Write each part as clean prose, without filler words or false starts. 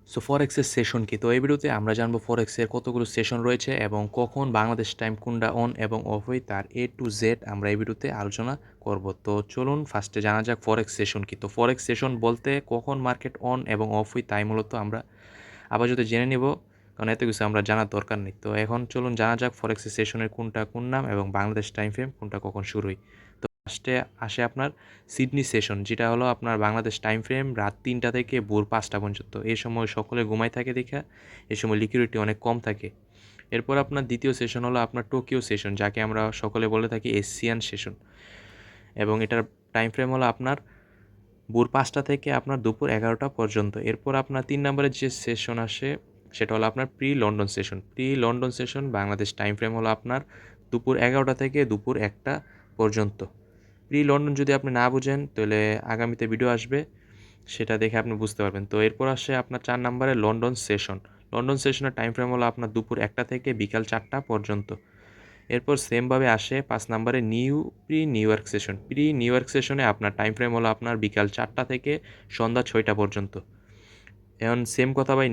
So ফরেক্সের session কি? তো এই ভিডিওতে আমরা জানবো ফরেক্সের কতগুলো সেশন রয়েছে এবং কখন বাংলাদেশ টাইম কোনটা অন এবং অফ হয় তার A to Z আমরা এই ভিডিওতে আলোচনা করব। তো চলুন ফার্স্টে জানা যাক ফরেক্স সেশন কি? তো ফরেক্স সেশন বলতে কখন মার্কেট অন এবং অফ হয় তাই মূলত আমরা আবার যদি জেনে নিব, কারণ এত কিছু আমরা জানার দরকার নেই। তো এখন চলুন জানা যাক ফরেক্সের সেশনের কোনটা কোন নাম এবং বাংলাদেশ টাইম ফ্রেম কোনটা কখন শুরু হয়। তো ফার্স্টে আসে আপনার সিডনি সেশন, যেটা হলো আপনার বাংলাদেশ টাইম ফ্রেম রাত 3টা থেকে ভোর 5টা পর্যন্ত। এই সময় সকলে ঘুমায় থাকে দেখা এই সময় লিকুইডিটি অনেক কম থাকে। এরপর আপনার দ্বিতীয় সেশন হলো আপনার টোকিও সেশন, যাকে আমরা সকলে বলে থাকি এশিয়ান সেশন, এবং এটার টাইম ফ্রেম হলো আপনার ভোর 5টা থেকে আপনার দুপুর 11টা পর্যন্ত। এরপর আপনার 3 নম্বরের যে সেশন আসে সেটা হলো আপনার pre London session. Pre London session Bangladesh time frame হলো আপনার দুপুর 11টা থেকে দুপুর 1টা পর্যন্ত। প্রি লন্ডন যদি আপনি না বুঝেন তাহলে আগামীতে ভিডিও আসবে, সেটা দেখে আপনি বুঝতে পারবেন। তো এরপর আসে আপনার 4 নম্বরে লন্ডন সেশন। লন্ডন সেশনের টাইম ফ্রেম হলো আপনার দুপুর 1টা থেকে বিকাল 4টা পর্যন্ত। এরপর সেমভাবে আসে 5 নম্বরে pre new York session. Pre new York সেশনে আপনার টাইম ফ্রেম হলো আপনার বিকাল 4টা থেকে সন্ধ্যা 6টা পর্যন্ত। এখন সেম কথা ভাই,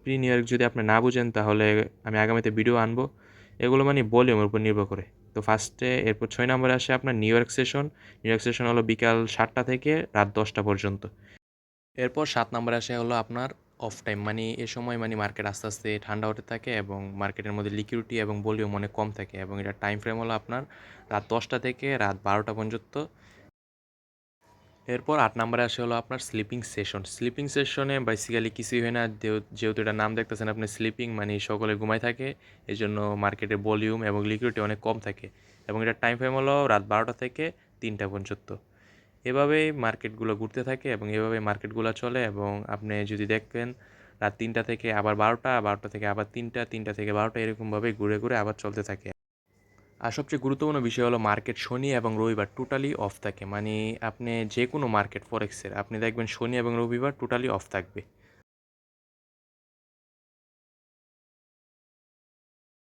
প্রি নিউ ইয়র্ক যদি আপনি না বুঝেন তাহলে আমি আগামীতে ভিডিও আনবো। এগুলো মানে ভলিউমের উপর নির্ভর করে। তো ফার্স্টে এরপর 6 নম্বরে আসে আপনার new York session. New York session হলো বিকাল 7টা থেকে রাত 10টা পর্যন্ত। এরপর 7 নম্বরে আসে হলো আপনার অফ টাইম, মানে এ সময় মানে মার্কেট আস্তে আস্তে ঠান্ডা হতে থাকে এবং মার্কেটের মধ্যে লিকুইডিটি এবং ভলিউম অনেক কম থাকে, এবং এটা টাইম ফ্রেম হলো আপনার রাত 10টা থেকে রাত 12টা পর্যন্ত। এরপর 8 নম্বরে আসে হলো আপনার স্লিপিং সেশন। স্লিপিং সেশনে বেসিক্যালি কিছুই হয় না, যেহেতু এটার নাম দেখতেছেন আপনি স্লিপিং, মানে সকলে ঘুমায় থাকে, এই জন্য মার্কেটের ভলিউম এবং লিকুইডিটি অনেক কম থাকে, এবং এটার টাইম ফ্রেম হলো রাত 12টা থেকে 3টা পর্যন্ত। এভাবেই মার্কেটগুলো ঘুরতে থাকে এবং এভাবেই মার্কেটগুলো চলে, এবং আপনি যদি দেখবেন রাত 3টা থেকে আবার 12টা, 12টা থেকে আবার 3টা, 3টা থেকে 12টা, এরকমভাবেই ঘুরে ঘুরে আবার চলতে থাকে। আর সবচেয়ে গুরুত্বপূর্ণ বিষয় হলো মার্কেট শনি এবং রবিবার টোটালি অফ থাকে, মানে আপনি যে কোনো মার্কেট ফরেক্সের আপনি দেখবেন শনি এবং রবিবার টোটালি অফ থাকবে।